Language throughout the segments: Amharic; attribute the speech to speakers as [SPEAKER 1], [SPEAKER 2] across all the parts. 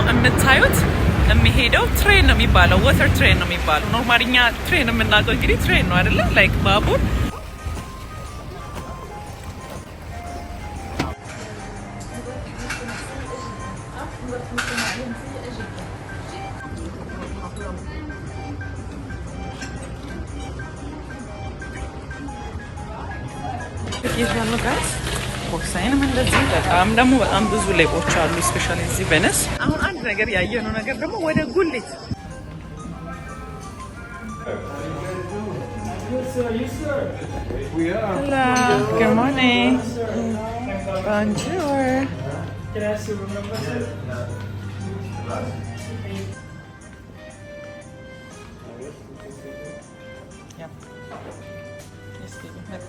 [SPEAKER 1] የምታዩት የሚሄደው ትሬን ነው የሚባለው ወተር ትሬን ነው የሚባለው ኖርማሊኛ ትሬን የምናውቀው እንግዲህ ትሬን ነው አይደለ ላይክ ባቡር ይሄኛው ጋር ቦክሳይንም እንደዚህ በጣም ብዙ ሌቦች አሉ ስፔሻሊ እዚህ ቬኒስ አሁን አንድ ነገር ያየነው ነገር ደግሞ ወደ ጉሊት Hello, good morning. Bonjour. Can I ask you a room number, sir? Yep. Yes, Stephen.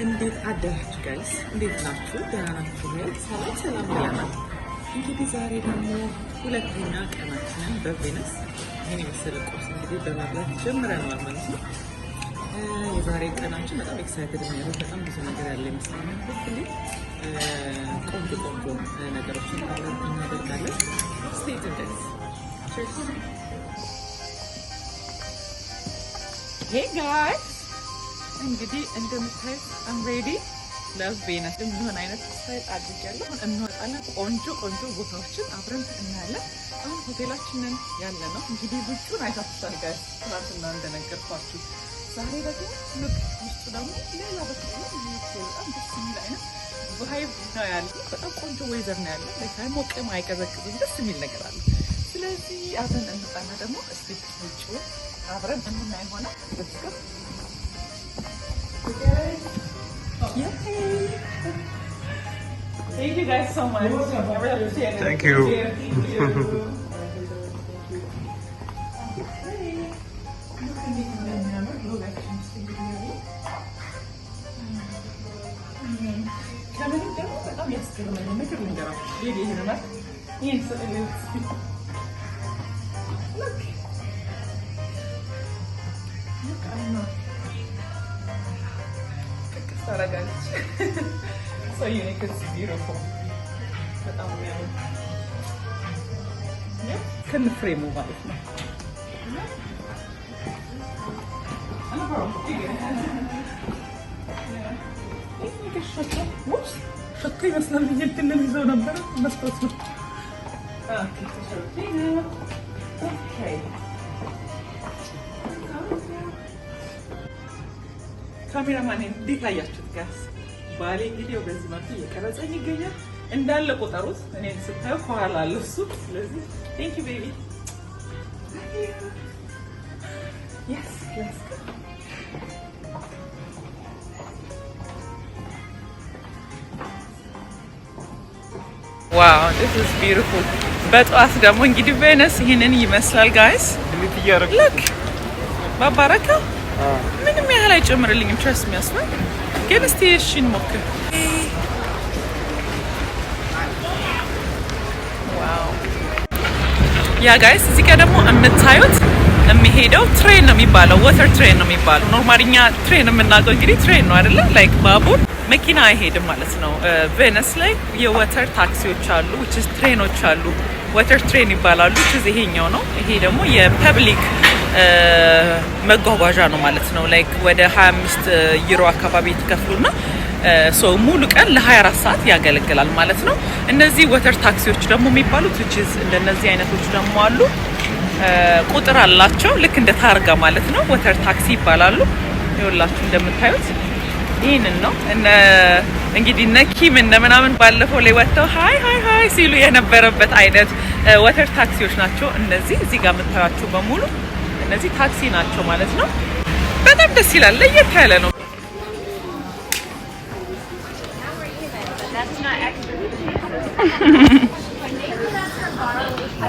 [SPEAKER 1] እንዴት አደራችሁ ጋይስ? እንዴት ናችሁ? ደህና ናችሁ? ሰላም ያና እንግዲህ ዛሬ ደግሞ ሁለተኛ ቀናችንን በቬኒስ ይሄን የመሰለ ቁርስ እንግዲህ በመብላት ጀምረናል ማለት ነው። የዛሬ ቀናችን በጣም ኤክሳይትድ ነው። በጣም ብዙ ነገር ያለ ይመስላል። ሁሌ ቆንጆ ነገሮችን እናደርጋለን። ስቴት እንደዚህ ቺርስ Hey guys እንግዲህ እንደምታዩት I'm ready ለቬኒስ የሚሆን አይነት ስታይል አድርጌያለሁ። እንወጣለን ቆንጆ ቦታዎችን አብረን እናያለን። አሁን ሆቴላችንን ያለ ነው እንግዲህ ውጪውን አይታችኋል ጋይስ ትናንትና እንደነገርኳችሁ። ዛሬ ደግሞ ልክ ውስጡ ደግሞ ሌላ በጣም ደስ የሚል አይነት ቫይብ ነው ያለው። በጣም ቆንጆ ዌዘር ነው ያለው። አይሞቅም አይቀዘቅዝም ደስ የሚል ነገር አለ። ስለዚህ አብረን እንጣና ደግሞ እስቲ ውጪውን አብረን እንናይ ይሆናል። Thank you guys so much.
[SPEAKER 2] Thank you.
[SPEAKER 1] So unique, it's beautiful. በጣም የሚያምር ከነ ፍሬሙ ማለት ነው። ሸቶ ይመስላል ብዬ ትንል ይዘው ነበረ መስጠት ነው። ካሜራማን እንዴት አያችሁት ጋስ? ባሌ እንግዲህ በዚህ መልኩ እየቀረጸኝ ይገኛል። እንዳለ ቁጠሩት። እኔን ስታዩ ከኋላ አለ እሱ። ስለዚህ ቴንክ ዩ ቤቢ። Yes, let's go. Wow, this is beautiful. በጠዋት ደግሞ እንግዲህ ቬኒስ ይሄንን ይመስላል ጋይስ። Look. ባባረካ ምንም ያህል አይጨምርልኝም ትረስ የሚያስፈል ግን እስቲ እሺ እንሞክር። ዋው ያ ጋይስ እዚህ ጋር ደግሞ የምታዩት የሚሄደው ትሬን ነው የሚባለው ወተር ትሬን ነው የሚባለው ኖርማሊኛ ትሬን የምናውቀው እንግዲህ ትሬን ነው አይደለ ላይክ ባቡር መኪና አይሄድም ማለት ነው። ቬኒስ ላይ የወተር ታክሲዎች አሉ which is ትሬኖች አሉ ወተር ትሬን ይባላሉ which is ይሄኛው ነው። ይሄ ደግሞ የፐብሊክ መጓጓዣ ነው ማለት ነው። ላይክ ወደ 25 ዩሮ አካባቢ ተከፍሉና ሶ ሙሉ ቀን ለ24 ሰዓት ያገለግላል ማለት ነው። እነዚህ ወተር ታክሲዎች ደግሞ የሚባሉት which is እንደነዚህ አይነቶች ደግሞ አሉ። ቁጥር አላቸው ልክ እንደ ታርጋ ማለት ነው። ወተር ታክሲ ይባላሉ። ይኸውላችሁ እንደምታዩት ይሄንን ነው እንግዲህ ነኪም እንደምናምን ባለፈው ላይ ወጥተው ሃይ ሲሉ የነበረበት አይነት ወተር ታክሲዎች ናቸው እነዚህ። እዚህ ጋር የምታዩቸው በሙሉ እነዚህ ታክሲ ናቸው ማለት ነው። በጣም ደስ ይላል። ለየት ያለ ነው።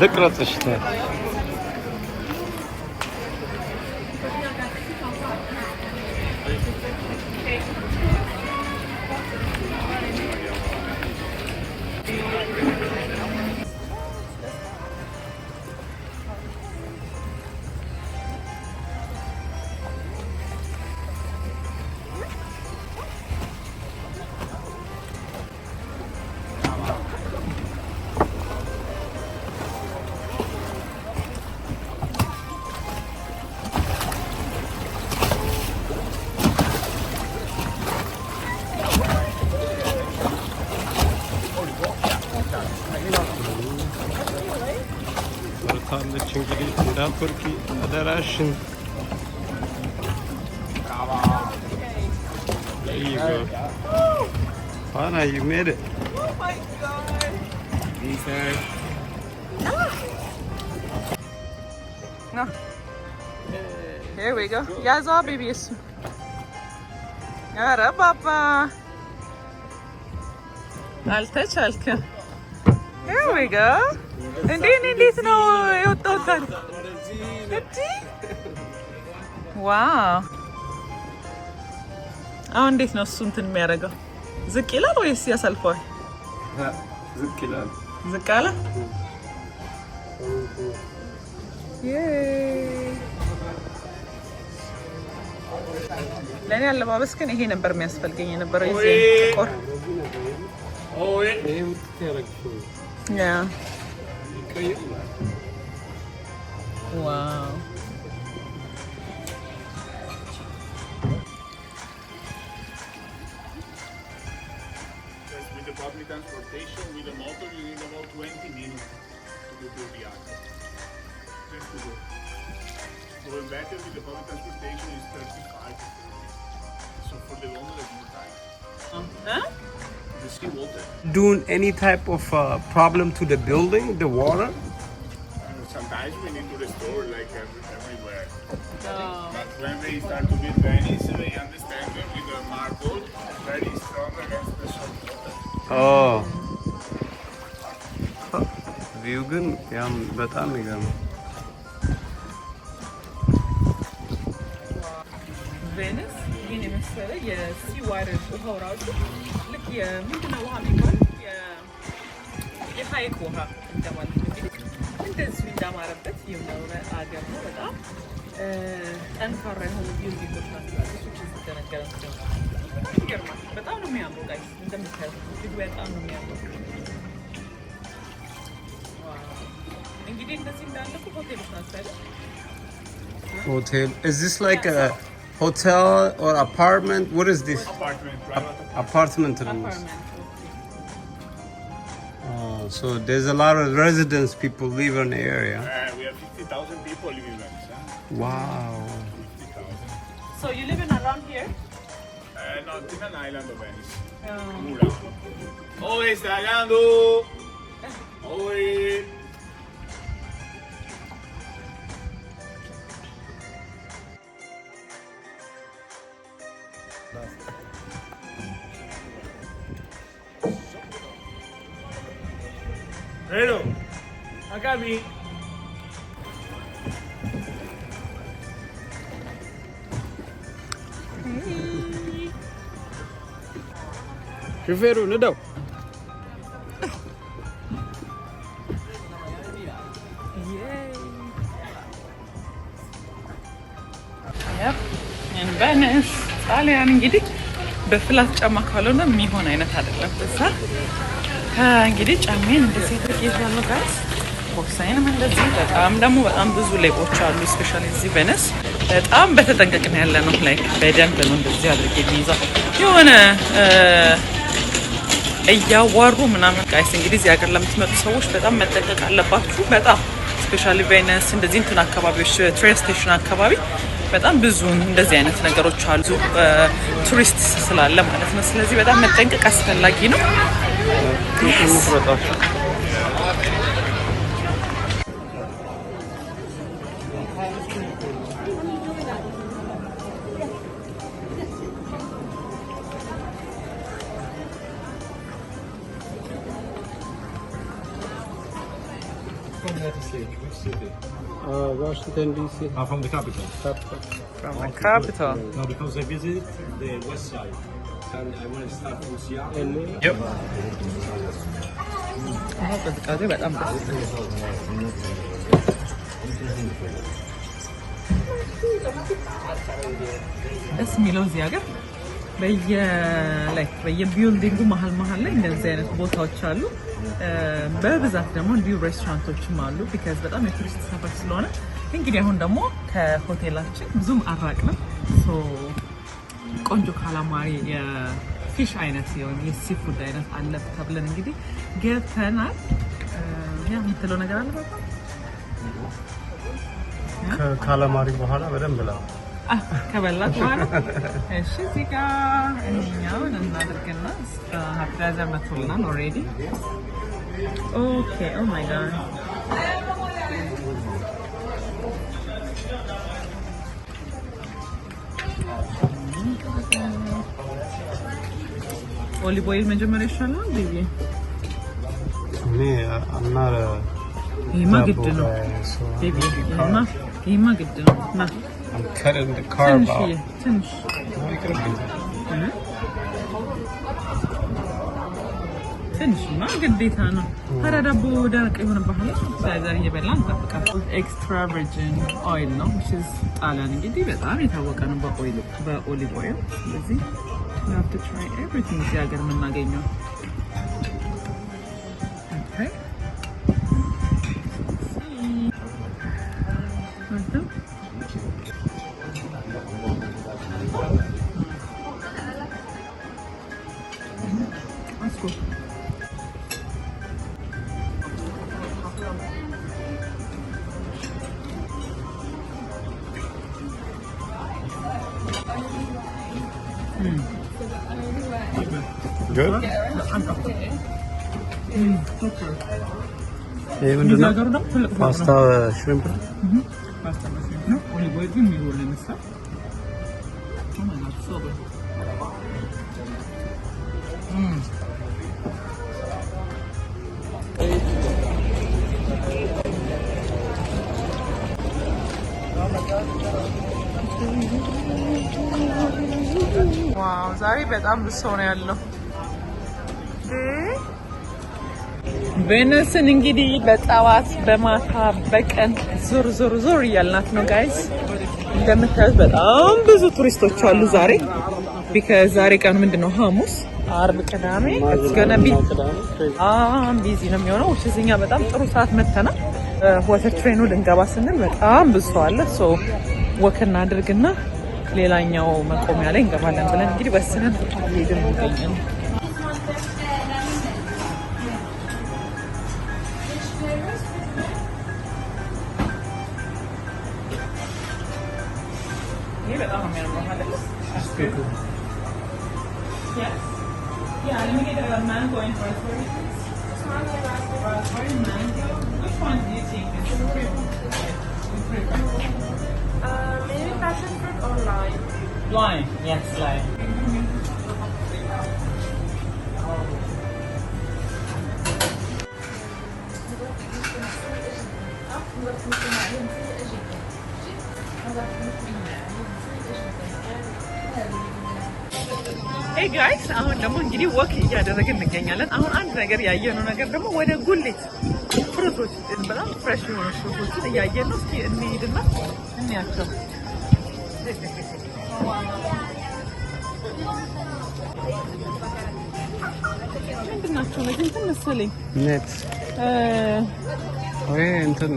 [SPEAKER 3] ذكرت الشتاء. Turkey, other Russian. There you go. Anna, you made it.
[SPEAKER 1] Oh my god. No. Here we go. Yaz abi biliyorsun. Ara baba. Alta çalkı. Here we go. እንዴት ነው የወጣሁት? ዋው! አሁን እንዴት ነው እሱ እንትን የሚያደርገው? ዝቅ ይላል ወይስ ያሳልፈዋል?
[SPEAKER 3] ዝቅ ይላል።
[SPEAKER 1] ዝቅ አለ? ለእኔ አለባበስ ግን ይሄ ነበር የሚያስፈልገኝ የነበረው እዚህ ጥቁር። Yeah. Wow.
[SPEAKER 2] With the public transportation, with the motor, you need about 20 minutes to go to the art. Just to go. Going better with the public transportation is 35. So for the longer, there's more time.
[SPEAKER 1] Huh?
[SPEAKER 2] The sea water.
[SPEAKER 3] Doing any type of problem to the building, the water?
[SPEAKER 2] Sometimes we need to restore like everywhere. But when they start to build Venice, they understand that with the marble, very strong against the salt water.
[SPEAKER 3] Oh. View ግን ያም በጣም ይገርማል።
[SPEAKER 1] ቬኒስ ይህን የመሰለ የሲ ዋተር ውሃው ራሱ ልክ የምንድነው ውሃ የሚባል የሀይቅ ውሃ እንደማለት ነው። እንደዚሁ እንዳማረበት የሆነ አገር ነው። በጣም ጠንካራ የሆኑ ቢልዲንጎች ናቸው። እሱ ሲደነገረ ይገርማል። በጣም ነው የሚያምሩ ጋይስ፣ እንደምታዩት እጅግ በጣም ነው የሚያምሩ። እንግዲህ እነዚህ እንዳለቁ ሆቴሎች ናቸው አይደል?
[SPEAKER 3] Hotel. Is this like a hotel or apartment? What is this?
[SPEAKER 2] Apartment, private
[SPEAKER 3] Apartment rooms. Oh, so there's a lot of residents, people live in the area.
[SPEAKER 2] we have 50,000 people living in Venice.
[SPEAKER 3] Wow.
[SPEAKER 2] 50,000.
[SPEAKER 1] So you live in around here?
[SPEAKER 2] Not in an island of Venice.
[SPEAKER 1] Oh.
[SPEAKER 2] Murano. Oi, Stragando! Oi! Pero, acá mi.
[SPEAKER 3] ሹፌሩ ንደው።
[SPEAKER 1] ቬኒስ ጣሊያን እንግዲህ በፍላት ጫማ ካልሆነ የሚሆን አይነት አይደለም። በዛ እንግዲህ ጫሜን እንደዚህ ተቀይራለሁ ጋይስ። ቦክሳይንም እንደዚህ በጣም ብዙ ሌቦች አሉ። ስፔሻሊ እዚህ ቬኒስ በጣም በተጠንቀቅ ነው ያለ ነው። ላይክ በደንብ ነው እንደዚህ አድርጌ የሚይዘው የሆነ እያዋሩ ምናምን ጋይስ። እንግዲህ እዚህ ሀገር ለምትመጡ ሰዎች በጣም መጠንቀቅ አለባችሁ። በጣም ስፔሻሊ ቬኒስ እንደዚህ እንትን አካባቢዎች ትሬን ስቴሽን አካባቢ በጣም ብዙ እንደዚህ አይነት ነገሮች አሉ፣ ቱሪስት ስላለ ማለት ነው። ስለዚህ በጣም መጠንቀቅ አስፈላጊ ነው።
[SPEAKER 4] from there to see? Which city?
[SPEAKER 3] Washington DC.
[SPEAKER 4] From the capital.
[SPEAKER 1] From the capital.
[SPEAKER 4] No, because I visited the west side. And I want to start from Seattle.
[SPEAKER 3] Yep.
[SPEAKER 1] ቅዝቃዜ በጣም ደስ የሚለው እዚህ ሀገር በየቢልዲንጉ መሀል ላይ እንደዚህ አይነት ቦታዎች አሉ። በብዛት ደግሞ እንዲሁ ሬስቶራንቶችም አሉ። ቢካዝ በጣም የቱሪስት ሰፈር ስለሆነ እንግዲህ አሁን ደግሞ ከሆቴላችን ብዙም አራቅንም። ቆንጆ ካላማሪ የፊሽ አይነት ወይም የሲፉድ አይነት አለ ተብለን እንግዲህ ገብተናል። ያ የምትለው ነገር አለ በቃ
[SPEAKER 3] ከካላማሪ በኋላ በደንብ ብላ
[SPEAKER 1] ከበላት በኋላ እሺ፣ እዚህ ጋር እኛውን እናድርግና ሀብታዘር መቶልናል ኦልሬዲ። ኦኬ ኦ ማይ ጋድ ኦሊቭ ኦይል መጀመሪያ ይሻላል ብዬ ይሄማ ግድ ነው። ይሄማ ግድ ነው። ና
[SPEAKER 3] I'm cutting the carb out.
[SPEAKER 1] ትንሽ ትንሽማ ግዴታ ነው። ታዲያ ዳቦ ደረቅ የሆነ ባህል ሳይዘር እየበላን እንጠብቃለን። ኤክስትራ ቨርጂን ኦይል ነው ጣሊያን እንግዲህ በጣም የታወቀ ነው በኦሊቭ ኦይል። ስለዚህ you have to try everything እዚህ ሀገር የምናገኘው። Okay. That's good.
[SPEAKER 3] Good? ይሄ ምንድን ነው? ፓስታ ሽሪምፕ ነው።
[SPEAKER 1] ፓስታ ሽሪምፕ ነው። ኦሊቭ ኦይል ግን የሚወል ይመስላል። Oh my god, so good. ዋው ዛሬ በጣም ብዙ ሰው ነው ያለው። ቬነስን እንግዲህ በጠዋት በማታ በቀን ዞር እያልናት ነው ጋይስ። እንደምታዩት በጣም ብዙ ቱሪስቶች አሉ ዛሬ። ቢካዝ ዛሬ ቀኑ ምንድነው? ሐሙስ፣ አርብ፣ ቅዳሜ ገና ቢዚ ነው የሚሆነው። እኛ በጣም ጥሩ ሰዓት መተናል። ወተር ትሬኑ ልንገባ ስንል በጣም ብዙ ሰው አለ። ወክ እናድርግና ሌላኛው መቆሚያ ላይ እንገባለን ብለን እንግዲህ ወስነን ሄድን እንገኛለን። ይሄ በጣም የሚያምረው ማለት ነው። Yeah, let me get a mango in first. Raspberry, mango. Which one do you think is your favorite?
[SPEAKER 5] Maybe passion fruit or lime.
[SPEAKER 1] Lime. Yes, lime. ሄይ ጋይስ አሁን ደግሞ እንግዲህ ወክ እያደረግን እንገኛለን። አሁን አንድ ነገር ያየነው ነገር ደግሞ ወደ ጉሌት ፍሩቶች በጣም ፍሬሽ የሆኑ ፍሩቶችን እያየን ነው። እስኪ እንሂድና እንያቸው። ምንድን ናቸው? ለዚህ እንትን መሰለኝ
[SPEAKER 3] ኔት ወይ እንትን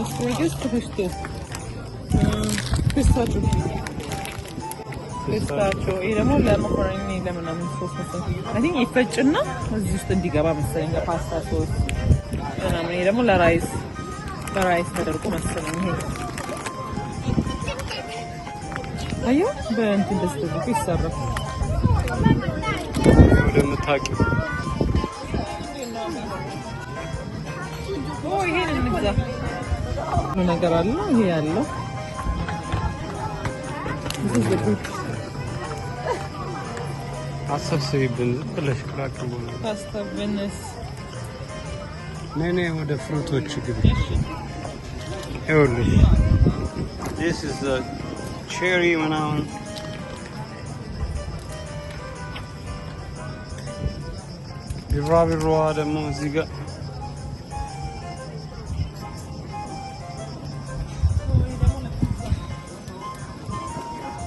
[SPEAKER 1] አስወገዝ ተፈሽቶ ፒስታቸው ይሄ ደግሞ ለመኮረኒ ለምናምን ሶስ መሰለኝ አይ ቲንክ ይፈጭና እዚህ ውስጥ እንዲገባ መሰለኝ ለፓስታ ሶስ ምናምን። ይሄ ደግሞ ለራይስ ተደርጎ መሰለኝ። ይሄ አዮ በእንትን ደስ ተደርጎ ይሰራል።
[SPEAKER 3] ወደምታውቂው
[SPEAKER 1] ይሄን እንግዛ ነገር አለ። ይሄ ያለው
[SPEAKER 3] አሰብስቢብን ዝም ብለሽ ቅራቅም
[SPEAKER 1] ፓስታ ቬነስ
[SPEAKER 3] ነኔ ወደ ፍሩቶች ግቢ። ይኸውልሽ this is the cherry ምናምን ቢራቢሮዋ ደግሞ እዚህ ጋር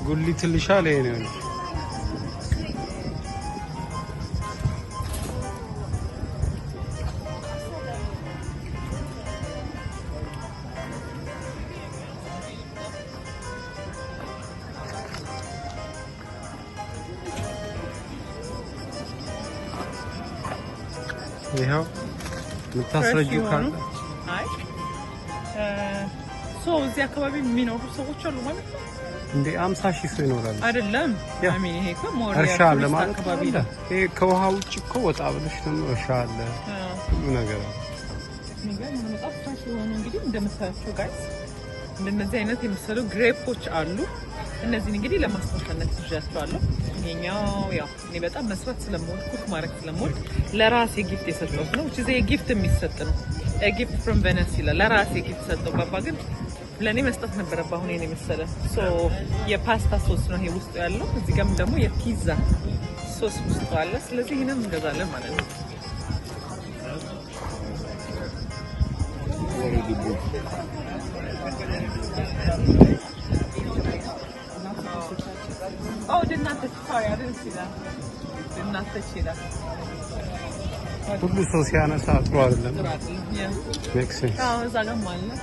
[SPEAKER 3] ጉሊት ልሻል ይሄ ነው። ይሄው የምታስረጂው ካለ
[SPEAKER 1] አይ ሶ እዚህ አካባቢ የሚኖሩ ሰዎች አሉ ማለት ነው
[SPEAKER 3] እንዴ? 50 ሺህ ሰው ይኖራል
[SPEAKER 1] አይደለም? አሚን ይሄ ከሞሪያ
[SPEAKER 3] እርሻ አለ ማለት አካባቢ ነው። ይሄ ከውሃ ውጭ እኮ ወጣ ብለሽ ደግሞ እርሻ አለ፣ ሁሉ ነገር አለ።
[SPEAKER 1] ምን መጣፍ ታሽሆኑ እንግዲህ እንደምታያቸው ጋይስ እንደነዚህ አይነት የመሰሉ ግሬፖች አሉ። እነዚህን እንግዲህ ለማስታወሻነት ይዣቸዋለሁ። ይሄኛው ያው እኔ በጣም መስራት ስለምወድ ኩክ ማድረግ ስለምወድ ለራሴ ጊፍት የሰጠሁት ነው። እቺ ጊፍት የሚሰጥ ነው። ጊፍት ፍሮም ቬነስ ይላል። ለራሴ ጊፍት ሰጠው። ባባ ግን ለኔ መስጠት ነበረበት። አሁን የኔ መሰለ ሶ የፓስታ ሶስ ነው ይሄ ውስጡ ያለው። እዚህ ጋርም ደግሞ የፒዛ ሶስ ውስጡ አለ። ስለዚህ ይሄንን እንገዛለን ማለት ነው። Oh, did not touch. Sorry, I didn't see that. Did not touch that.
[SPEAKER 3] ሁሉ ሰው ሲያነሳ ጥሩ አይደለም። ሜክ ሴንስ።
[SPEAKER 1] አዎ እዛ ጋር ማለት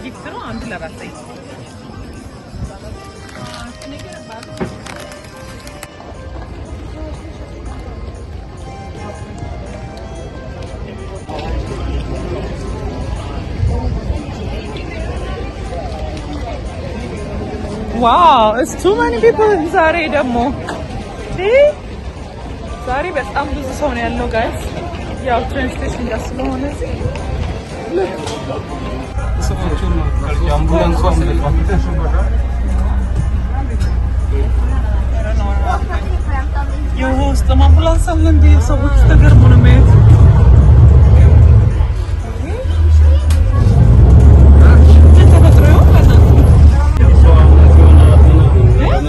[SPEAKER 1] ጊፍት ነው አንድ ለራሴ Wow, it's too many people ዛሬ ደግሞ ዛሬ በጣም ብዙ ሰው ነው ያለው ጋይስ። ያው ትሬን ስቴሽን ጋር ስለሆነ የውስጥ አምቡላንስ አለ እንዴ? ሰዎች ተገርሞ ነው የሚያዩት።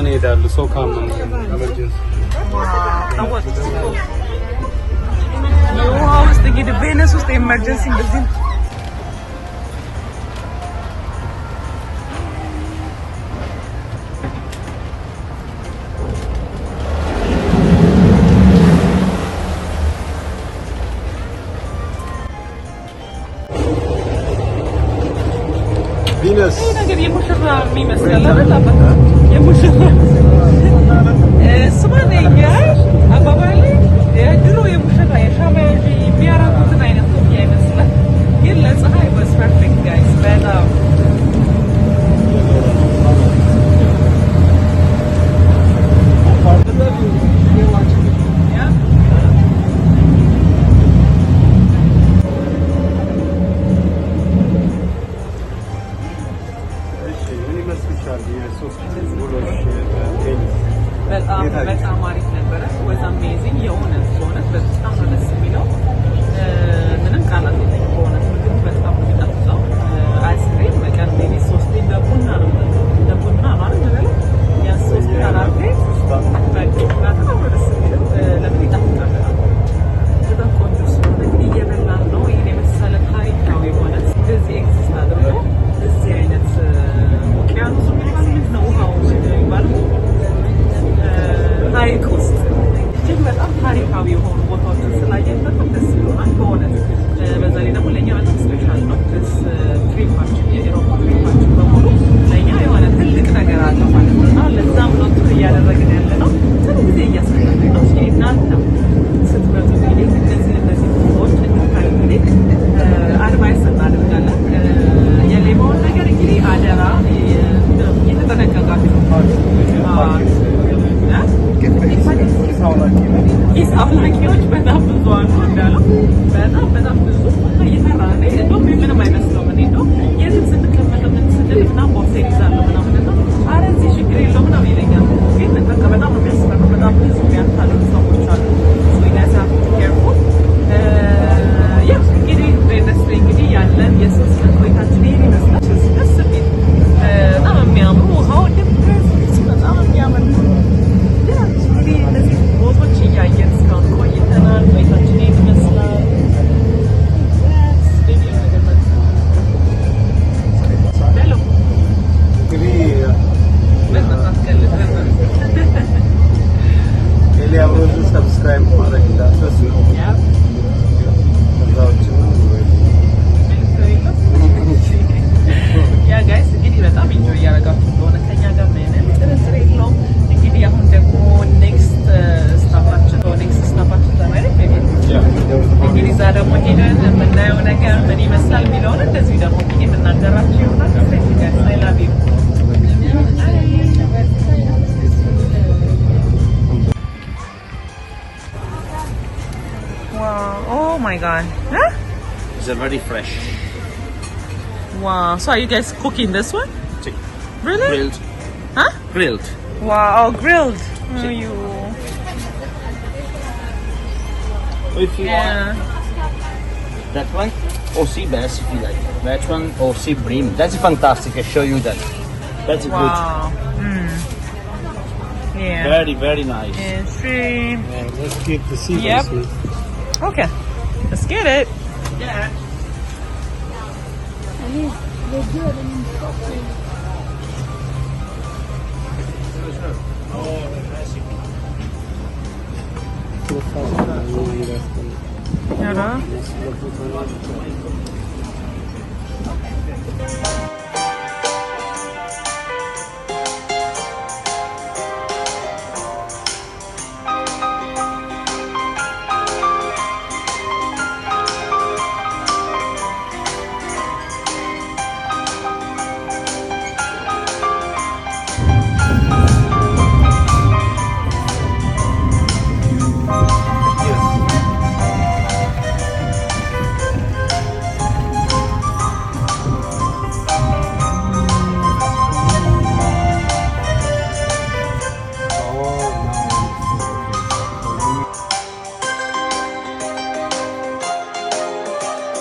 [SPEAKER 3] ይሄዳሉ ሰው ካመኑ ኤመርጀንሲ
[SPEAKER 1] የውሃ ውስጥ እንግዲህ ቬነስ ውስጥ ኤመርጀንሲ እንደዚህ
[SPEAKER 3] ቬነስ
[SPEAKER 1] ነገር የሙሽራ የሚመስል አይደል? የሙሽራ ስማነኛ አባባሌ የድሮ የሙሽራ የሻማ የሚያረጉትን አይነት ኮፍያ ይመስላል። ግን ለፀሐይ was perfect guys በጣም በጣም አሪፍ ነበረ። was amazing የሆነ በጣም ደስ የሚለው የምናየው ነገር ምን ይመስላል የሚለውን እንደዚህ ደግሞ የምናገራችሁ ይሆናል። I love you. Wow. Oh my god. Huh?
[SPEAKER 4] It's a very fresh.
[SPEAKER 1] Wow. So are you guys cooking this one?
[SPEAKER 4] Chicken.
[SPEAKER 1] Really?
[SPEAKER 4] Grilled.
[SPEAKER 1] Huh?
[SPEAKER 4] Grilled.
[SPEAKER 1] Wow. Oh, grilled. Oh, you.
[SPEAKER 4] If you
[SPEAKER 1] Yeah.
[SPEAKER 4] want that one, or sea bass if you like. That one, or sea bream. That's fantastic. I show you that. That's good.
[SPEAKER 1] Wow. Mm. Yeah.
[SPEAKER 4] Very, very nice.
[SPEAKER 1] And shrimp.
[SPEAKER 3] Yeah, let's get the sea
[SPEAKER 1] Yep.
[SPEAKER 3] bass, man.
[SPEAKER 1] Okay. Let's get it.
[SPEAKER 4] Yeah.
[SPEAKER 1] Yara.